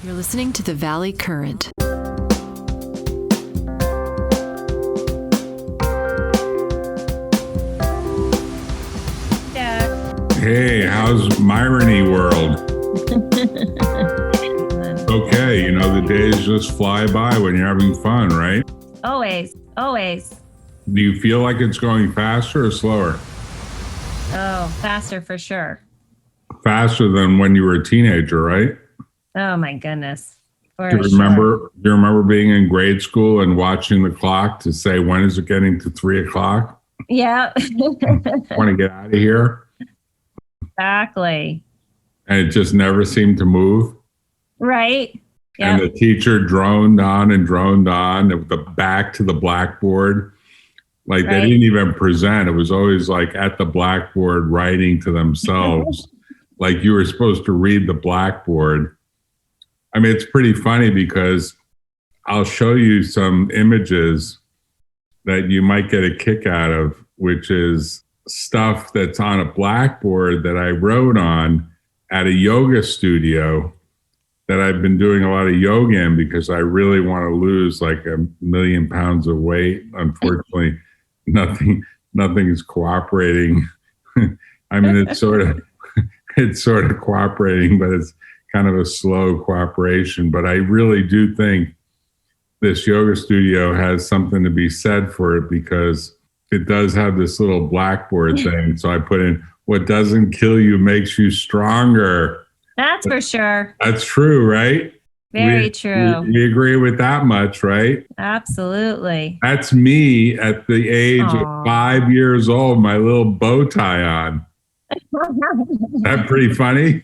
You're listening to the Valley Current. Hey, how's Myrony world? Okay, you know, the days just fly by when you're having fun, right? Always. Do you feel like it's going faster or slower? Oh, faster for sure. Faster than when you were a teenager, right? Oh my goodness. Do you remember being in grade school and watching the clock to say, when is it getting to 3 o'clock? Yeah. Want to get out of here? Exactly. And it just never seemed to move. Right. Yep. And the teacher droned on the back to the blackboard. Like They didn't even present. It was always like at the blackboard writing to themselves. Like you were supposed to read the blackboard. I mean, it's pretty funny because I'll show you some images that you might get a kick out of, which is stuff that's on a blackboard that I wrote on at a yoga studio that I've been doing a lot of yoga in because I really want to lose like 1 million pounds of weight. Unfortunately, nothing is cooperating. I mean, it's sort of cooperating, but it's kind of a slow cooperation. But I really do think this yoga studio has something to be said for it because it does have this little blackboard thing. So I put in, what doesn't kill you makes you stronger. That's for sure. That's true, right? Very true. We agree with that much, right? Absolutely. That's me at the age of 5 years old, my little bow tie on. That pretty funny?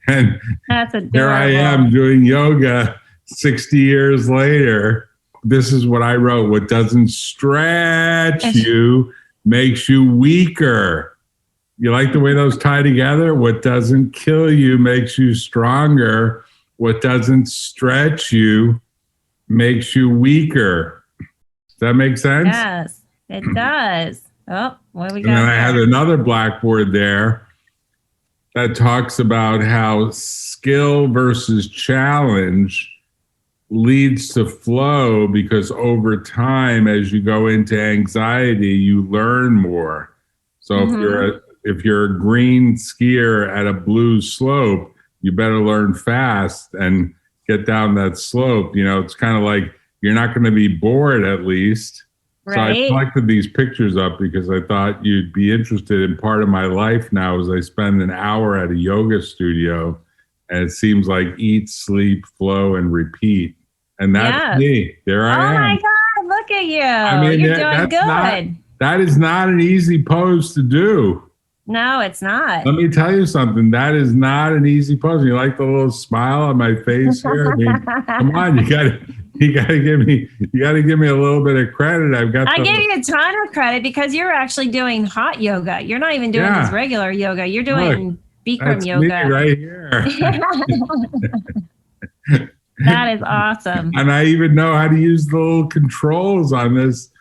And that's adorable. Here I am doing yoga 60 years later. This is what I wrote. What doesn't stretch you makes you weaker. You like the way those tie together? What doesn't kill you makes you stronger. What doesn't stretch you makes you weaker. Does that make sense? Yes, it does. Oh, what we got? And then I had another blackboard there that talks about how skill versus challenge leads to flow because over time, as you go into anxiety, you learn more. So if you're a green skier at a blue slope, you better learn fast and get down that slope. You know, it's kind of like you're not going to be bored at least. Right. So I collected these pictures up because I thought you'd be interested in part of my life now as I spend an hour at a yoga studio and it seems like eat, sleep, flow, and repeat. And that's me. There I am. Oh my God, look at you. I mean, you're doing good. That is not an easy pose to do. No, it's not. Let me tell you something. That is not an easy pose. You like the little smile on my face here? I mean, come on, you gotta give me a little bit of credit. I give you a ton of credit because you're actually doing hot yoga. You're not even doing this regular yoga. You're doing Bikram yoga. Me right here. That is awesome. And I even know how to use the little controls on this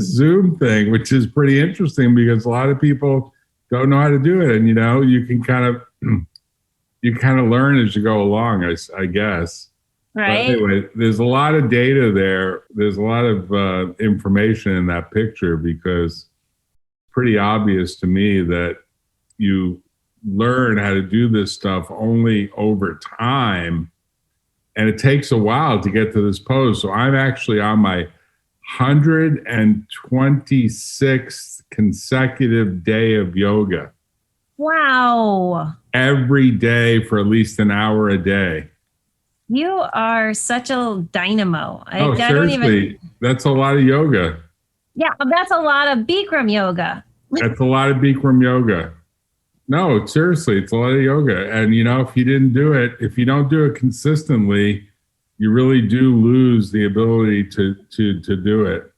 Zoom thing, which is pretty interesting because a lot of people don't know how to do it. And, you know, you can kind of learn as you go along, I guess. Right. But anyway, there's a lot of data there. There's a lot of information in that picture because it's pretty obvious to me that you learn how to do this stuff only over time. And it takes a while to get to this pose. So I'm actually on my 126th consecutive day of yoga. Wow. Every day for at least an hour a day. You are such a dynamo. Seriously, that's a lot of yoga. Yeah, that's a lot of Bikram yoga. That's a lot of Bikram yoga. No, seriously, it's a lot of yoga. And, you know, if you don't do it consistently, you really do lose the ability to do it.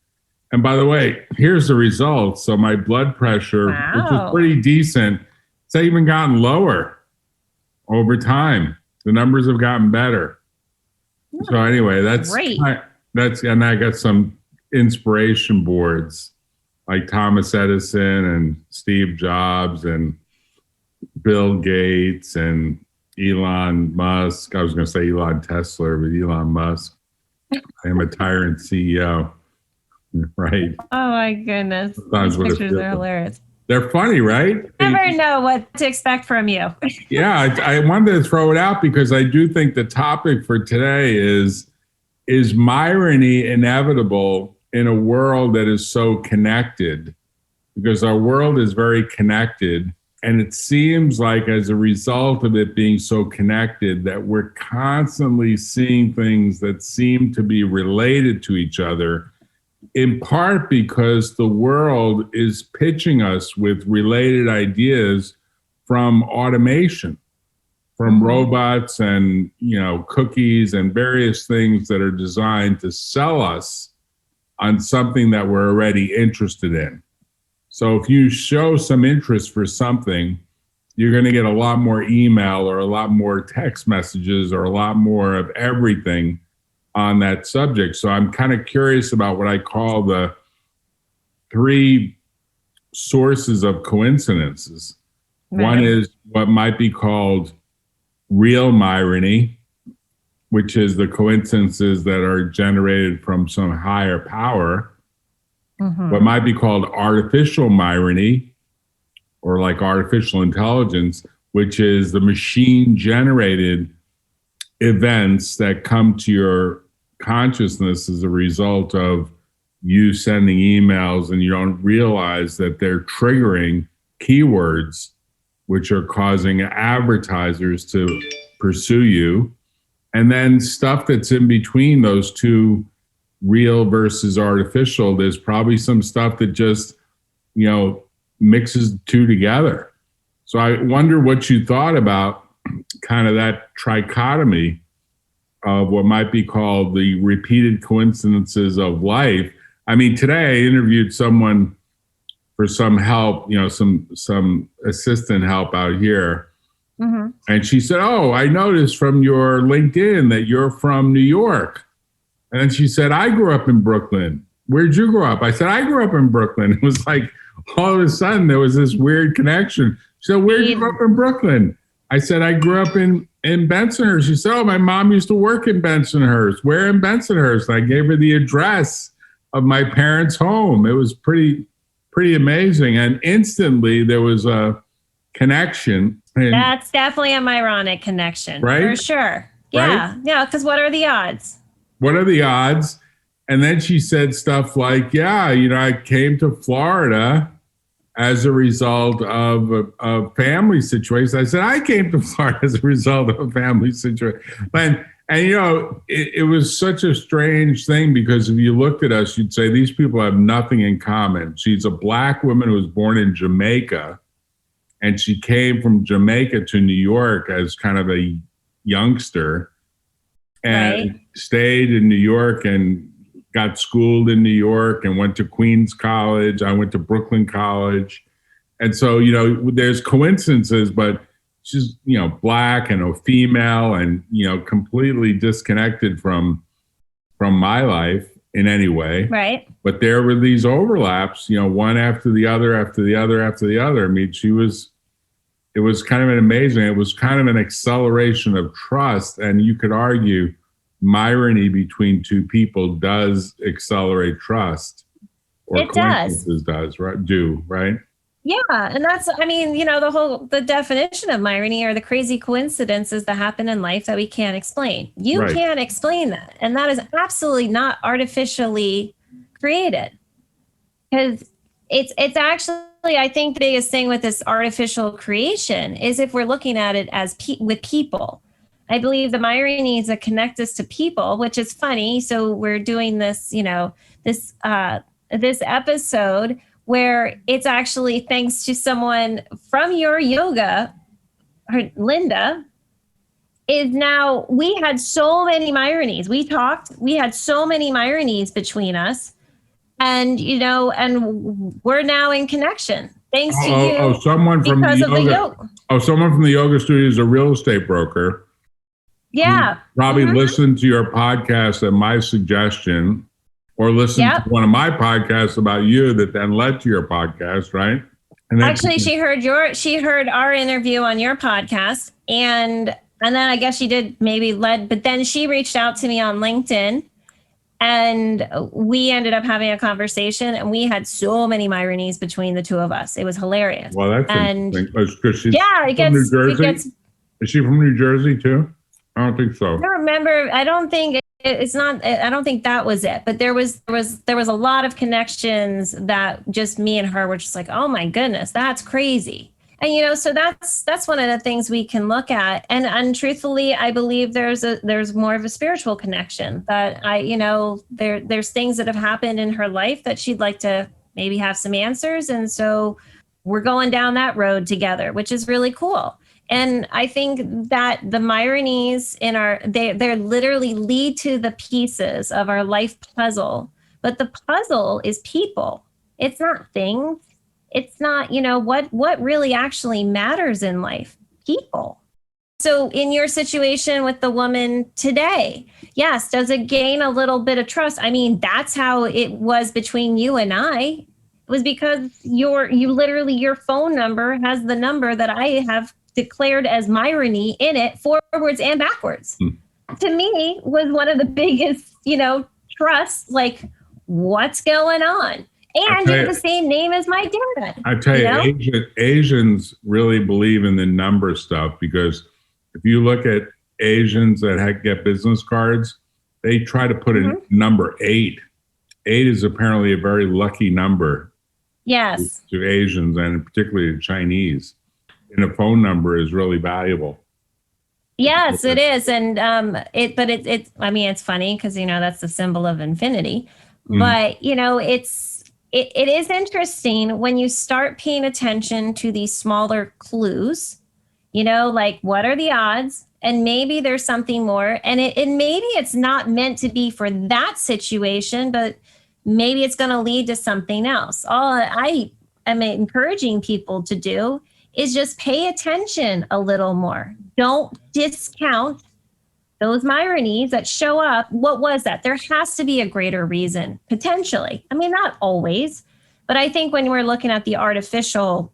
And by the way, here's the results. So my blood pressure, which is pretty decent, it's even gotten lower over time. The numbers have gotten better. So anyway, that's great. And I got some inspiration boards like Thomas Edison and Steve Jobs and Bill Gates and Elon Musk. I was going to say Elon Tesla, but Elon Musk. I am a tyrant CEO. Right. Oh my goodness. Sometimes These pictures are hilarious. They're funny, right? Never know what to expect from you. Yeah, I wanted to throw it out because I do think the topic for today is Myrony inevitable in a world that is so connected? Because our world is very connected, and it seems like as a result of it being so connected that we're constantly seeing things that seem to be related to each other, in part because the world is pitching us with related ideas from automation, from robots and, cookies and various things that are designed to sell us on something that we're already interested in. So if you show some interest for something, you're going to get a lot more email or a lot more text messages or a lot more of everything on that subject. So I'm kind of curious about what I call the 3 sources of coincidences. Right. One is what might be called real Myrony, which is the coincidences that are generated from some higher power. What might be called artificial Myrony, or like artificial intelligence, which is the machine generated events that come to your consciousness as a result of you sending emails, and you don't realize that they're triggering keywords which are causing advertisers to pursue you. And then stuff that's in between those two, real versus artificial, there's probably some stuff that just, mixes the two together. So I wonder what you thought about kind of that trichotomy of what might be called the repeated coincidences of life. I mean, today I interviewed someone for some help, some assistant help out here. And she said, "Oh, I noticed from your LinkedIn that you're from New York." And then she said, "I grew up in Brooklyn. Where'd you grow up?" I said, "I grew up in Brooklyn." It was like all of a sudden there was this weird connection. She said, "Where'd you grow up in Brooklyn?" I said, "I grew up in Bensonhurst." She said, "Oh, my mom used to work in Bensonhurst." "Where in Bensonhurst?" I gave her the address of my parents' home. It was pretty amazing. And instantly there was a connection. And that's definitely a Myronic connection, right? For sure. Yeah. Right? Yeah. Because what are the odds? What are the odds? And then she said stuff like, I came to Florida as a result of a family situation. I said, "I came to Florida as a result of a family situation." And it was such a strange thing, because if you looked at us, you'd say these people have nothing in common. She's a Black woman who was born in Jamaica, and she came from Jamaica to New York as kind of a youngster, and stayed in New York and got schooled in New York and went to Queens College. I went to Brooklyn College. And so, there's coincidences, but she's, Black and a female and, completely disconnected from my life in any way. Right. But there were these overlaps, one after the other, after the other, after the other. I mean, it was kind of amazing. It was kind of an acceleration of trust. And you could argue Myrony between two people does accelerate trust. Or it does, right? Yeah. And that's, the definition of Myrony are the crazy coincidences that happen in life that we can't explain. You can't explain that. And that is absolutely not artificially created. Because it's actually, I think the biggest thing with this artificial creation is if we're looking at it as with people. I believe the Myronies that connect us to people, which is funny. So we're doing this, this episode where it's actually thanks to someone from your yoga, Linda, is now, we had so many Myronies. We had so many Myronies between us, and, and we're now in connection. Thanks to you. Someone from someone from the yoga studio is a real estate broker. Yeah. Probably listened to your podcast at my suggestion, or listened to one of my podcasts about you that then led to your podcast, right? And actually, she heard our interview on your podcast, and then I guess she did maybe but then she reached out to me on LinkedIn, and we ended up having a conversation, and we had so many Myronies between the two of us. It was hilarious. Well, that's interesting. Because she's from New Jersey. Is she from New Jersey too? I don't think so. I don't remember. I don't think it's not. I don't think that was it. But there was a lot of connections that just me and her were just like, oh my goodness, that's crazy. And so that's one of the things we can look at. And truthfully, I believe there's more of a spiritual connection that there's things that have happened in her life that she'd like to maybe have some answers. And so we're going down that road together, which is really cool. And I think that the Myronies they're literally lead to the pieces of our life puzzle. But the puzzle is people. It's not things. It's not, what really actually matters in life, people. So in your situation with the woman today, yes, does it gain a little bit of trust? I mean, that's how it was between you and I. It was because your phone number has the number that I have declared as Myrony in it, forwards and backwards. To me, was one of the biggest, trust, like, what's going on? And you have the same name as my dad. I tell you, Asians really believe in the number stuff, because if you look at Asians that get business cards, they try to put in number 8. 8 is apparently a very lucky number. Yes. To Asians, and particularly to Chinese. And a phone number is really valuable. Yes, it is. And it's funny because, that's the symbol of infinity. But, it is interesting when you start paying attention to these smaller clues, like what are the odds? And maybe there's something more. And maybe it's not meant to be for that situation, but maybe it's going to lead to something else. All I am encouraging people to do is just pay attention a little more. Don't discount those Myronies that show up. What was that? There has to be a greater reason, potentially. I mean, not always, but I think when we're looking at the artificial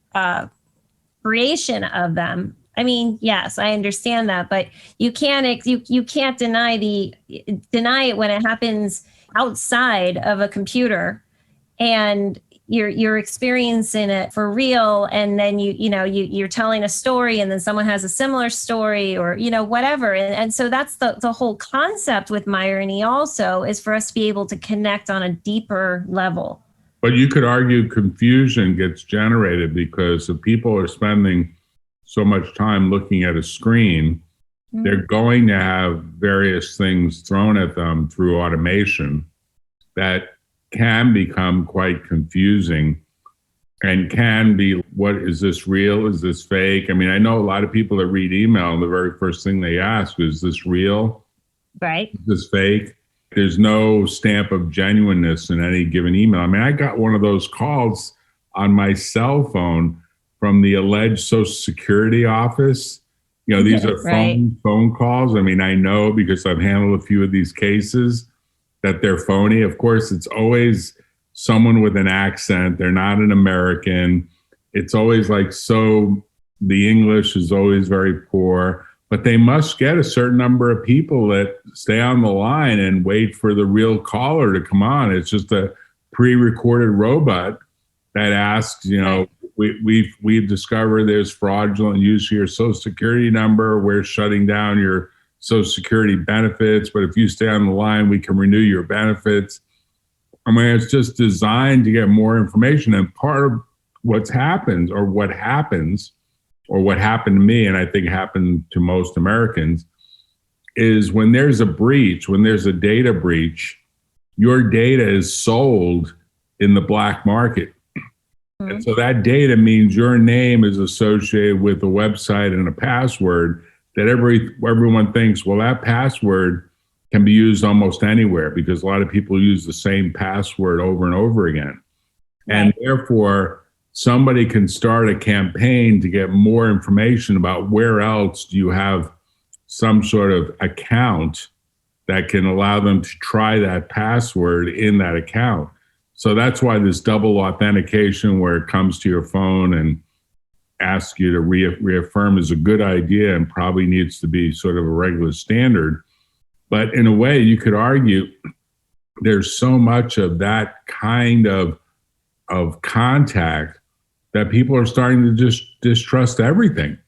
creation of them, I mean, yes, I understand that, but you can't deny it when it happens outside of a computer, and you're experiencing it for real, and then you're telling a story, and then someone has a similar story, or whatever, and so that's the whole concept with Myrony also, is for us to be able to connect on a deeper level. But you could argue confusion gets generated because if people are spending so much time looking at a screen, they're going to have various things thrown at them through automation that can become quite confusing, and can be, what is this real? Is this fake? I mean, I know a lot of people that read email, and the very first thing they ask is this real? Right. Is this fake? There's no stamp of genuineness in any given email. I mean, I got one of those calls on my cell phone from the alleged Social Security office. These are phone calls. I mean, I know because I've handled a few of these cases that they're phony. Of course, it's always someone with an accent. They're not an American. It's always like, so the English is always very poor, but they must get a certain number of people that stay on the line and wait for the real caller to come on. It's just a pre-recorded robot that asks, we've discovered there's fraudulent use of your Social Security number. We're shutting down your Social Security benefits, but if you stay on the line, we can renew your benefits. I mean, it's just designed to get more information. And part of what happens, or what happened to me, and I think happened to most Americans, is when there's a breach, when there's a data breach, your data is sold in the black market. And so that data means your name is associated with a website and a password that everyone thinks, well, that password can be used almost anywhere, because a lot of people use the same password over and over again. Right. And therefore, somebody can start a campaign to get more information about where else do you have some sort of account that can allow them to try that password in that account. So that's why this double authentication where it comes to your phone and asks you to reaffirm is a good idea and probably needs to be sort of a regular standard. But in a way, you could argue there's so much of that kind of contact that people are starting to just distrust everything.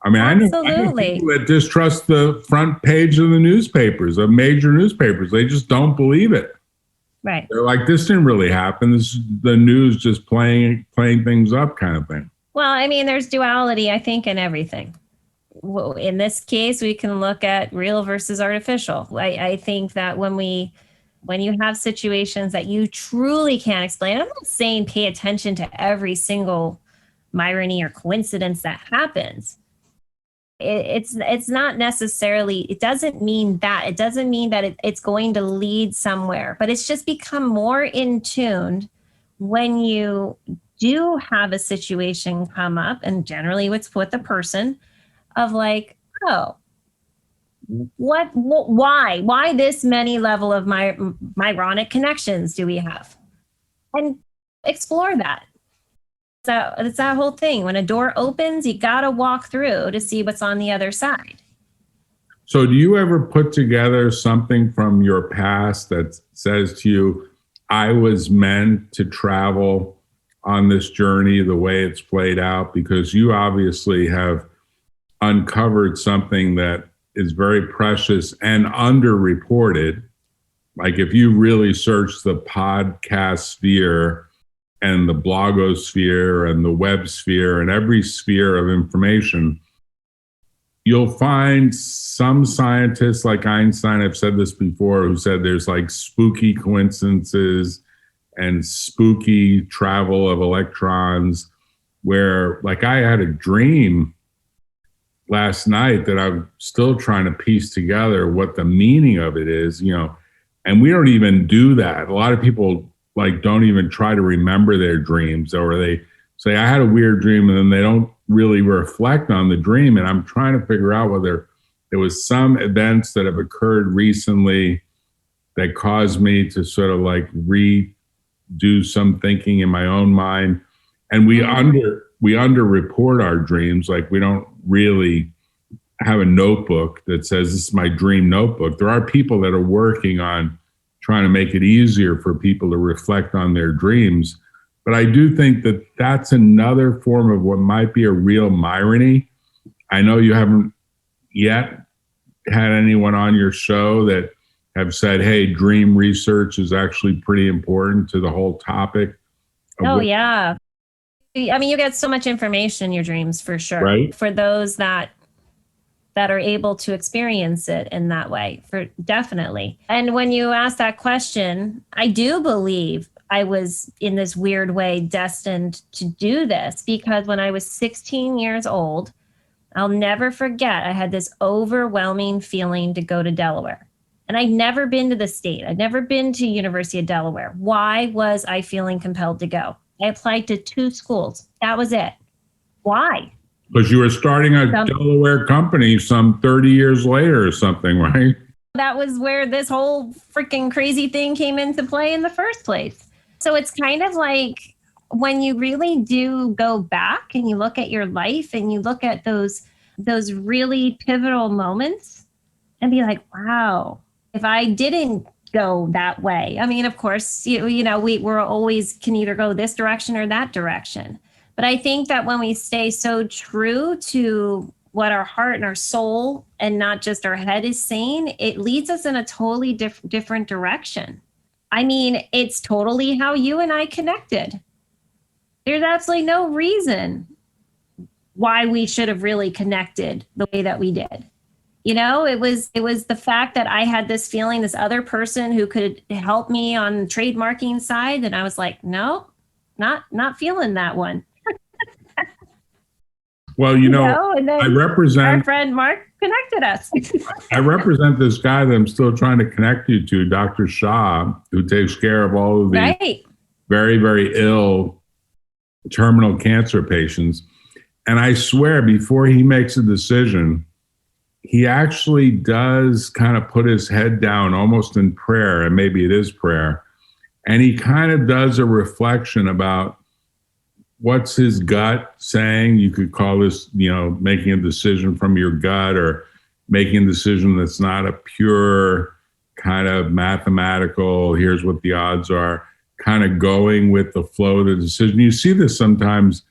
I mean, I know people that distrust the front page of the newspapers, of major newspapers. They just don't believe it. Right. They're like, this didn't really happen. This is the news just playing things up kind of thing. Well, I mean, there's duality, I think, in everything. Well, in this case, we can look at real versus artificial. I think that when you have situations that you truly can't explain, I'm not saying pay attention to every single Myrony or coincidence that happens. It's not necessarily, it doesn't mean that. It doesn't mean that it's going to lead somewhere, but it's just become more in tune when you do have a situation come up, and generally it's with the person of like, oh, why this many level of Myronic connections do we have? And explore that. So it's that whole thing. When a door opens, you got to walk through to see what's on the other side. So do you ever put together something from your past that says to you, I was meant to travel on this journey the way it's played out? Because you obviously have uncovered something that is very precious and underreported. Like if you really search the podcast sphere and the blogosphere and the web sphere and every sphere of information, you'll find some scientists like Einstein, I've said this before, who said there's like spooky coincidences and spooky travel of electrons, where like I had a dream last night that I'm still trying to piece together what the meaning of it is, you know, and we don't even do that. A lot of people like don't even try to remember their dreams, or they say, I had a weird dream, and then they don't really reflect on the dream. And I'm trying to figure out whether there was some events that have occurred recently that caused me to sort of like redo some thinking in my own mind. And we underreport our dreams. Like we don't really have a notebook that says this is my dream notebook. There are people that are working on trying to make it easier for people to reflect on their dreams. But I do think that that's another form of what might be a real Myrony. I know you haven't yet had anyone on your show that have said, hey, dream research is actually pretty important to the whole topic. Yeah. I mean, you get so much information in your dreams for sure. Right. For those that are able to experience it in that way, for definitely. And when you ask that question, I do believe I was in this weird way destined to do this, because when I was 16 years old, I'll never forget, I had this overwhelming feeling to go to Delaware. And I'd never been to the state. I'd never been to University of Delaware. Why was I feeling compelled to go? I applied to 2 schools. That was it. Why? Because you were starting a Delaware company some 30 years later or something, right? That was where this whole freaking crazy thing came into play in the first place. So it's kind of like when you really do go back and you look at your life and you look at those really pivotal moments and be like, wow, if I didn't go that way. I mean, of course, we're always can either go this direction or that direction. But I think that when we stay so true to what our heart and our soul and not just our head is saying, it leads us in a totally different direction. I mean, it's totally how you and I connected. There's absolutely no reason why we should have really connected the way that we did. You know, it was the fact that I had this feeling, this other person who could help me on trademarking side. And I was like, no, not feeling that one. Well, and then I represent our friend Mark connected us. I represent this guy that I'm still trying to connect you to, Dr. Shah, who takes care of all of the very, very ill terminal cancer patients. And I swear, before he makes a decision, he actually does kind of put his head down almost in prayer, and maybe it is prayer, And he kind of does a reflection about what's his gut saying. You could call this, making a decision from your gut, or making a decision that's not a pure kind of mathematical, here's what the odds are, kind of going with the flow of the decision. You see this sometimes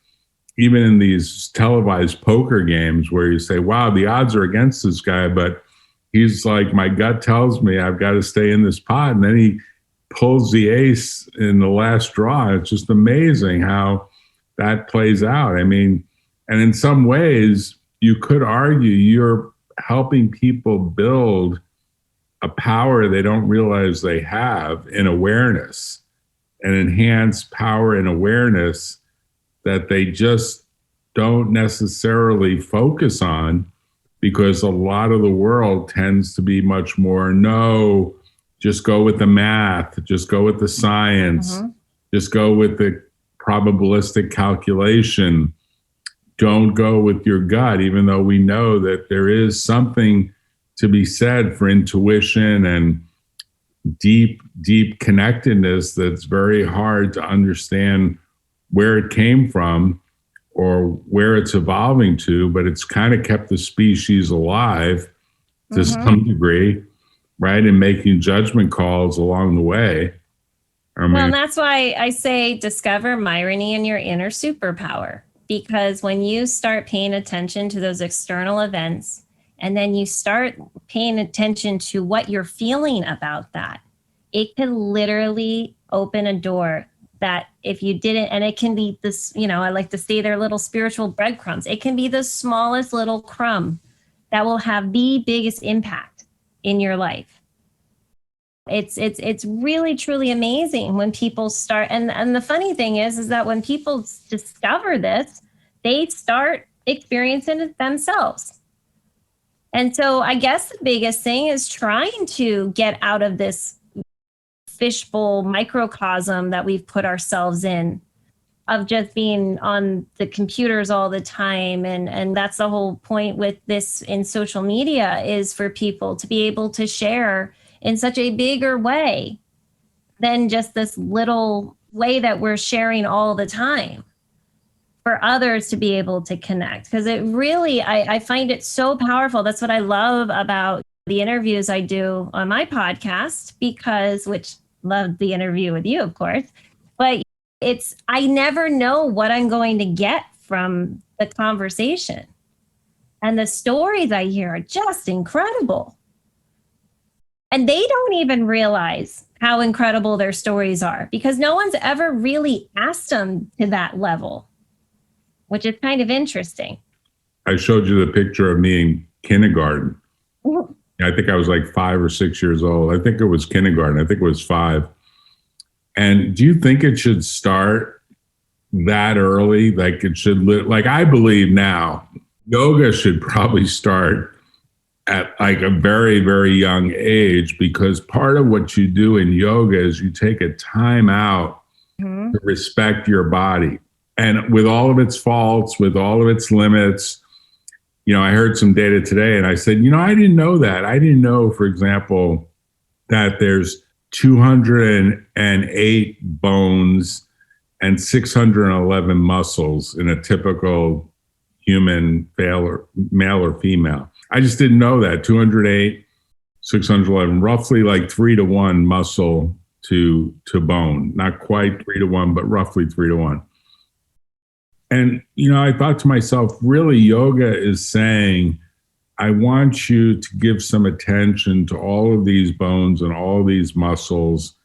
even in these televised poker games where you say, wow, the odds are against this guy, but he's like, my gut tells me I've got to stay in this pot. And then he pulls the ace in the last draw. It's just amazing how that plays out. I mean, and in some ways, you could argue you're helping people build a power they don't realize they have in awareness, an enhanced power and awareness that they just don't necessarily focus on, because a lot of the world tends to be much more, no, just go with the math, just go with the science, just go with the probabilistic calculation. Don't go with your gut, even though we know that there is something to be said for intuition and deep, deep connectedness that's very hard to understand where it came from or where it's evolving to, but it's kind of kept the species alive to some degree, right? And making judgment calls along the way. Well, and that's why I say discover Myrony in your inner superpower, because when you start paying attention to those external events, and then you start paying attention to what you're feeling about that, it can literally open a door that if you didn't, and it can be this, I like to say they're little spiritual breadcrumbs. It can be the smallest little crumb that will have the biggest impact in your life. It's really, truly amazing when people start. And the funny thing is that when people discover this, they start experiencing it themselves. And so I guess the biggest thing is trying to get out of this fishbowl microcosm that we've put ourselves in, of just being on the computers all the time. And that's the whole point with this in social media, is for people to be able to share in such a bigger way than just this little way that we're sharing all the time, for others to be able to connect. Because it really, I find it so powerful. That's what I love about the interviews I do on my podcast, which love the interview with you, of course, but I never know what I'm going to get from the conversation. And the stories I hear are just incredible. And they don't even realize how incredible their stories are, because no one's ever really asked them to that level, which is kind of interesting. I showed you the picture of me in kindergarten. I think I was like 5 or 6 years old. I think it was kindergarten. I think it was 5. And do you think it should start that early? Like it should, like I believe now, yoga should probably start at like a very, very young age, because part of what you do in yoga is you take a time out to respect your body. And with all of its faults, with all of its limits, I heard some data today and I said, I didn't know that. I didn't know, for example, that there's 208 bones and 611 muscles in a typical human male or female. I just didn't know that. 208, 611, roughly like 3-to-1 muscle to bone. Not quite 3-to-1, but roughly 3-to-1. And, I thought to myself, really, yoga is saying, I want you to give some attention to all of these bones and all these muscles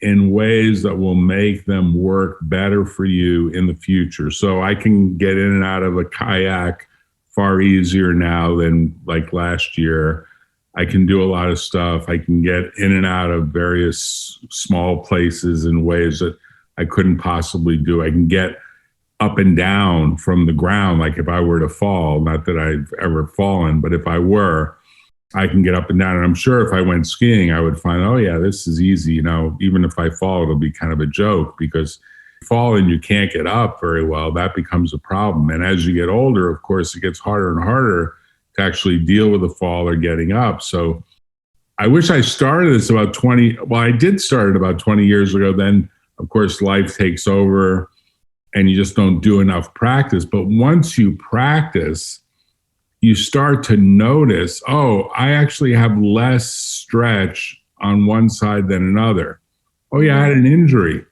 in ways that will make them work better for you in the future. So I can get in and out of a kayak far easier now than like last year. I can do a lot of stuff. I can get in and out of various small places in ways that I couldn't possibly do. I can get up and down from the ground, like if I were to fall, not that I've ever fallen, but if I were, I can get up and down. And I'm sure if I went skiing, I would find, oh yeah, this is easy. Even if I fall, it'll be kind of a joke, because if you fall and you can't get up very well, that becomes a problem. And as you get older, of course, it gets harder and harder to actually deal with a fall or getting up. So I wish I started this about 20. Well, I did start it about 20 years ago. Then, of course, life takes over and you just don't do enough practice. But once you practice, you start to notice, oh, I actually have less stretch on one side than another. Oh, yeah, I had an injury.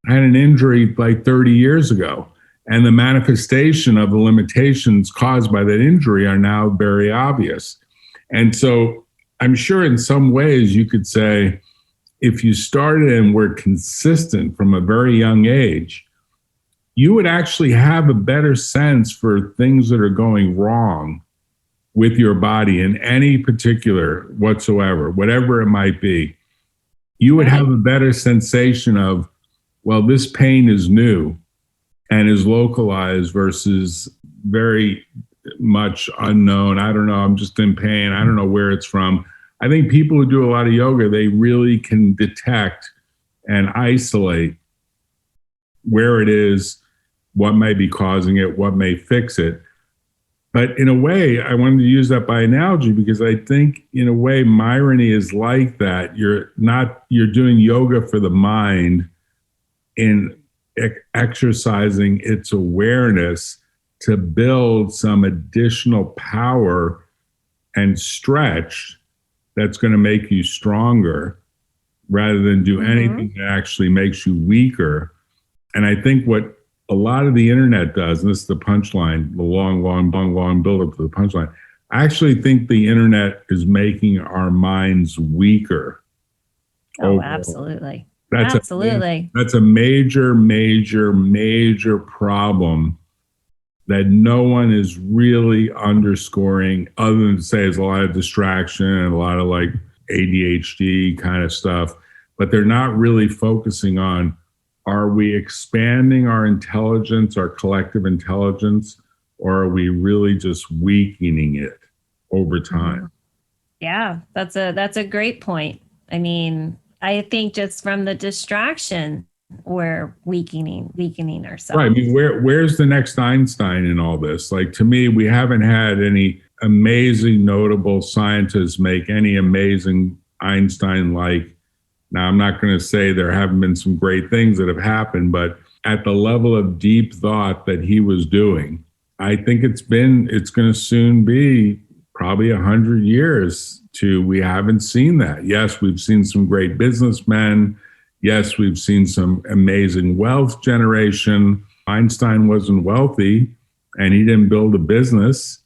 I had an injury like 30 years ago. And the manifestation of the limitations caused by that injury are now very obvious. And so I'm sure in some ways you could say, if you started and were consistent from a very young age, you would actually have a better sense for things that are going wrong with your body in any particular whatsoever, whatever it might be. You would have a better sensation of, well, this pain is new and is localized versus very much unknown. I don't know, I'm just in pain. I don't know where it's from. I think people who do a lot of yoga, they really can detect and isolate where it is, what may be causing it, what may fix it. But in a way, I wanted to use that by analogy because I think in a way, Myrony is like that. You're doing yoga for the mind in exercising its awareness to build some additional power and stretch that's going to make you stronger rather than do anything that actually makes you weaker. And I think what a lot of the internet does, and this is the punchline, the long build up to the punchline. I actually think the internet is making our minds weaker. Oh, overall. absolutely. That's a major problem that no one is really underscoring, other than to say there's a lot of distraction and a lot of like ADHD kind of stuff, but they're not really focusing on, are we expanding our intelligence, our collective intelligence, or are we really just weakening it over time? Yeah, that's a great point. I mean, I think just from the distraction, we're weakening ourselves. Right. I mean, where's the next Einstein in all this? Like, to me, we haven't had any amazing, notable scientists make any amazing Einstein-like. Now, I'm not going to say there haven't been some great things that have happened, but at the level of deep thought that he was doing, I think it's going to soon be probably 100 years to, we haven't seen that. Yes, we've seen some great businessmen. Yes, we've seen some amazing wealth generation. Einstein wasn't wealthy and he didn't build a business,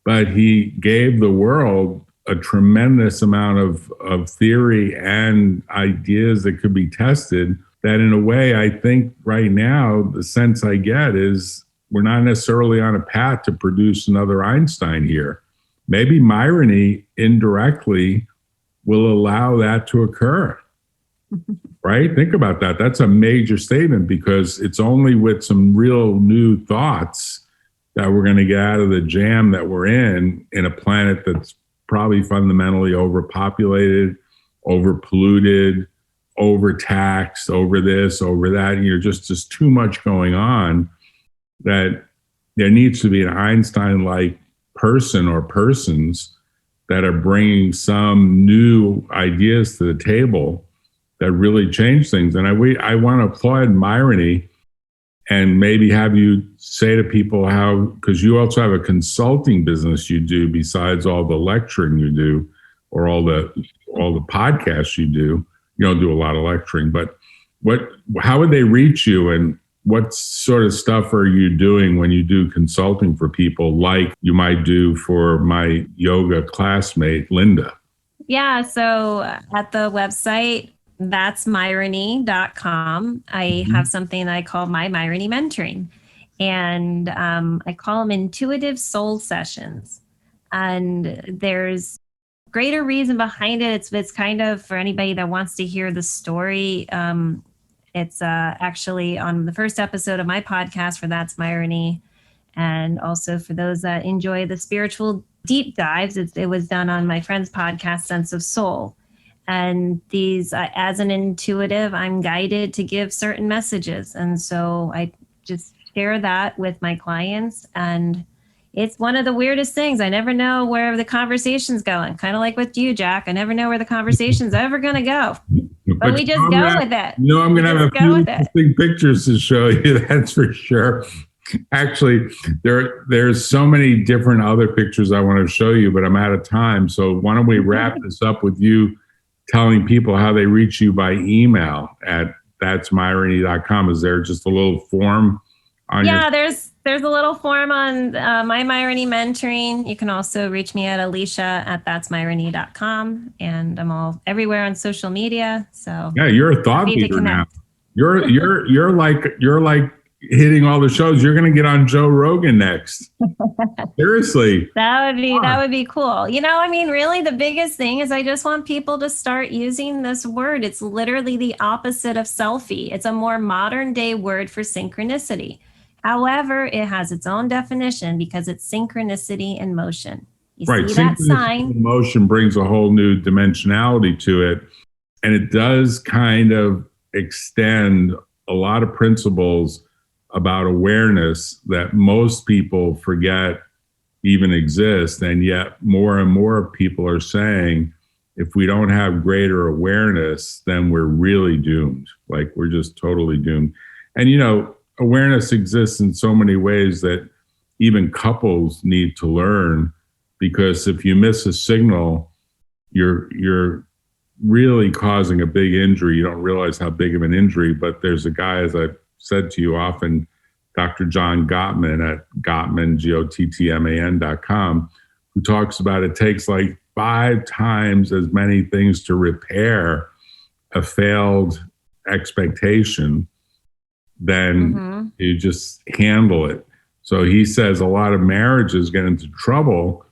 but he gave the world a tremendous amount of theory and ideas that could be tested, that in a way, I think right now, the sense I get is we're not necessarily on a path to produce another Einstein here. Maybe Myrony indirectly will allow that to occur, right? Think about that. That's a major statement, because it's only with some real new thoughts that we're going to get out of the jam that we're in a planet that's probably fundamentally overpopulated, overpolluted, overtaxed, over this, over that. And you're just too much going on, that there needs to be an Einstein-like person or persons that are bringing some new ideas to the table that really change things. And I want to applaud Myrony and maybe have you say to people how, because you also have a consulting business you do besides all the lecturing you do, or all the podcasts you do. You don't do a lot of lecturing, but how would they reach you, and what sort of stuff are you doing when you do consulting for people, like you might do for my yoga classmate, Linda? Yeah, so at the website, that's Myrony.com. I have something I call my Myrony mentoring, and I call them intuitive soul sessions. And there's greater reason behind it. It's kind of for anybody that wants to hear the story. It's actually on the first episode of my podcast for That's Myrony. And also for those that enjoy the spiritual deep dives, it was done on my friend's podcast, Sense of Soul. And these, as an intuitive, I'm guided to give certain messages. And so I just share that with my clients. And, It's one of the weirdest things. I never know where the conversation's going. Kind of like with you, Jack. I never know where the conversation's ever going to go. But we just go with it. I'm going to have a few interesting pictures to show you. That's for sure. Actually, there's so many different other pictures I want to show you, but I'm out of time. So why don't we wrap this up with you telling people how they reach you by email at that'smyrony.com. Is there just a little form on there's a little form on my Myrony mentoring. You can also reach me at Alysha@that'smyrony.com, and I'm all everywhere on social media. So yeah, you're a thought leader now. You're like hitting all the shows. You're going to get on Joe Rogan next. Seriously. That would be cool. Really the biggest thing is I just want people to start using this word. It's literally the opposite of selfie. It's a more modern day word for synchronicity. However, it has its own definition because it's synchronicity in motion. You see that sign? Motion brings a whole new dimensionality to it. And it does kind of extend a lot of principles about awareness that most people forget even exist. And yet more and more people are saying, if we don't have greater awareness, then we're really doomed. Like we're just totally doomed. And, awareness exists in so many ways that even couples need to learn, because if you miss a signal, you're really causing a big injury. You don't realize how big of an injury, but there's a guy, as I've said to you often, Dr. John Gottman at Gottman, GOTTMAN.com, who talks about it takes like 5 times as many things to repair a failed expectation than you just handle it. So he says a lot of marriages get into trouble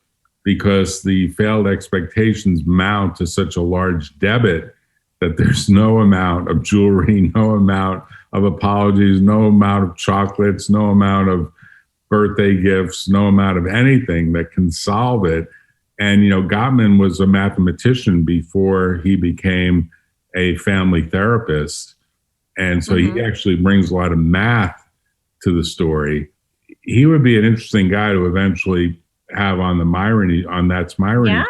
because the failed expectations mount to such a large debit that there's no amount of jewelry, no amount of apologies, no amount of chocolates, no amount of birthday gifts, no amount of anything that can solve it. And, Gottman was a mathematician before he became a family therapist. And so he actually brings a lot of math to the story. He would be an interesting guy to eventually have on the Myrony, on That's Myrony.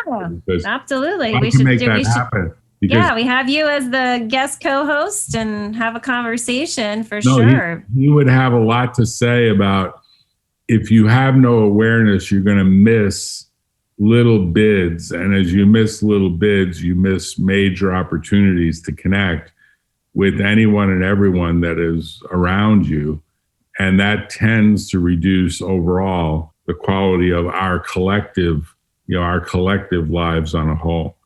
Yeah, absolutely. We should make that happen. Yeah, we have you as the guest co-host and have a conversation for sure. He would have a lot to say about, if you have no awareness, you're going to miss little bids. And as you miss little bids, you miss major opportunities to connect with anyone and everyone that is around you. And that tends to reduce overall the quality of our collective lives on a whole.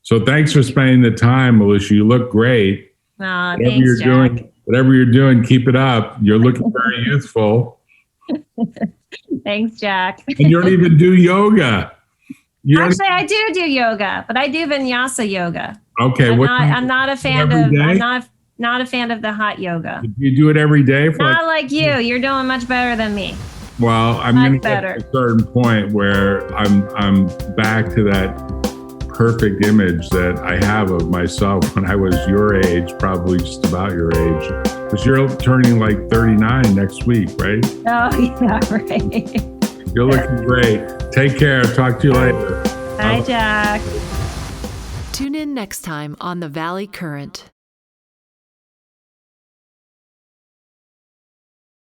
So thanks for spending the time, Alysha. You look great. Thanks, Jack. Whatever you're doing, keep it up. You're looking very youthful. Thanks, Jack. And you don't even do yoga. Actually, I do yoga, but I do vinyasa yoga. Okay. I'm not a fan of. I'm not a fan of the hot yoga. You do it every day? Not like you. You're doing much better than me. Well, I'm going to get to a certain point where I'm back to that perfect image that I have of myself when I was your age, probably just about your age. Because you're turning like 39 next week, right? Oh, yeah, right. You're looking great. Take care. Talk to you later. Bye, Jack. Tune in next time on The Valley Current.